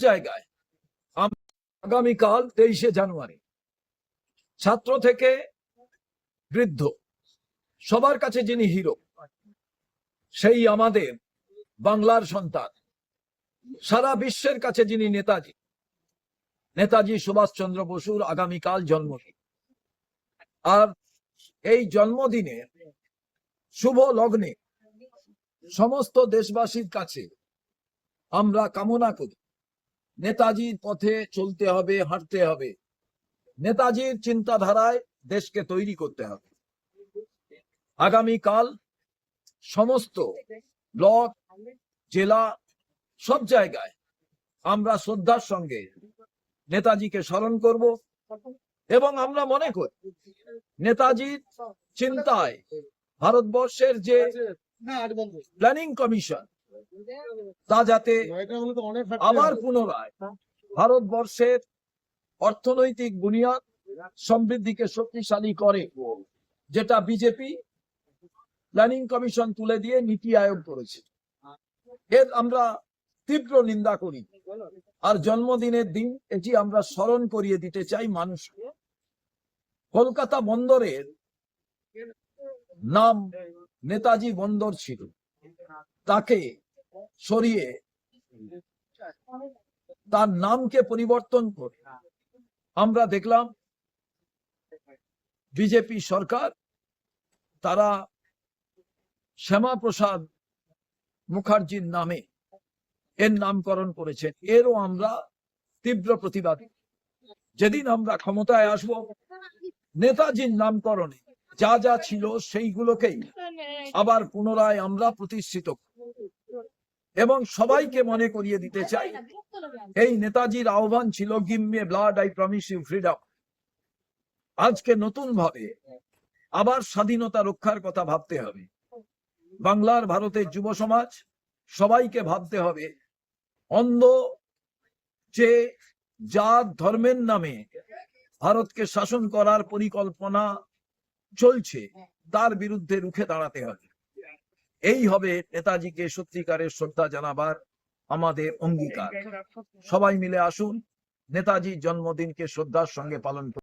জায়গায় আগামীকাল 23শে জানুয়ারি ছাত্র থেকে বৃদ্ধ সবার কাছে যিনি হিরো, সেই আমাদের বাংলার সন্তান, সারা বিশ্বের কাছে যিনি নেতাজি সুভাষচন্দ্র বসুর আগামীকাল জন্মদিন। আর এই জন্মদিনে শুভ লগ্নে সমস্ত দেশবাসীর কাছে আমরা কামনা করি, নেতাজির পথে চলতে হবে, হাঁটতে হবে, নেতাজির চিন্তাধারায় দেশকে তৈরি করতে হবে। আগামীকাল সমস্ত ব্লক, জেলা, সব জায়গায় আমরা শ্রদ্ধার সঙ্গে নেতাজিকে স্মরণ করব এবং আমরা মনে করি নেতাজির চিন্তায় ভারতবর্ষের যে প্ল্যানিং কমিশন, তা যাতে আবার পুনরায় ভারতবর্ষের অর্থনৈতিক বুনিয়াদ সমৃদ্ধিকে শক্তিশালী করে, যেটা বিজেপি প্ল্যানিং কমিশন তুলে দিয়ে নীতি আয়োগ করেছে, এর আমরা তীব্র নিন্দা করি। আর জন্মদিনের দিন এটি আমরা স্মরণ করিয়ে দিতে চাই মানুষকে। কলকাতা বন্দরের নাম নেতাজি বন্দর ছিল, তাকে সরিয়ে তার নামকে পরিবর্তন করে আমরা দেখলাম বিজেপি সরকার, তারা শ্যামাপ্রসাদ মুখার্জির নামে এর নামকরণ করেছেন। এরও আমরা তীব্র প্রতিবাদ। যেদিন আমরা ক্ষমতায় আসব, নেতাজির নামকরণে যা যা ছিল সেইগুলোকেই আবার পুনরায় আমরা প্রতিষ্ঠিত এবং সবাইকে মনে করিয়ে দিতে চাই, এই নেতাজির আহ্বান ছিল give me blood, I promise you freedom. আজকে নতুন ভাবে আবার স্বাধীনতা রক্ষার কথা ভাবতে হবে। বাংলার, ভারতের যুব সমাজ সবাইকে ভাবতে হবে, অন্ধ যে জাত ধর্মের নামে ভারতকে শাসন করার পরিকল্পনা চলছে, তার বিরুদ্ধে রুখে দাঁড়াতে হবে। এই হবে নেতাজিকে সত্যিকারের শ্রদ্ধা জানাবার আমাদের অঙ্গীকার। সবাই মিলে আসুন নেতাজির জন্মদিনকে শ্রদ্ধার সঙ্গে পালন করুন।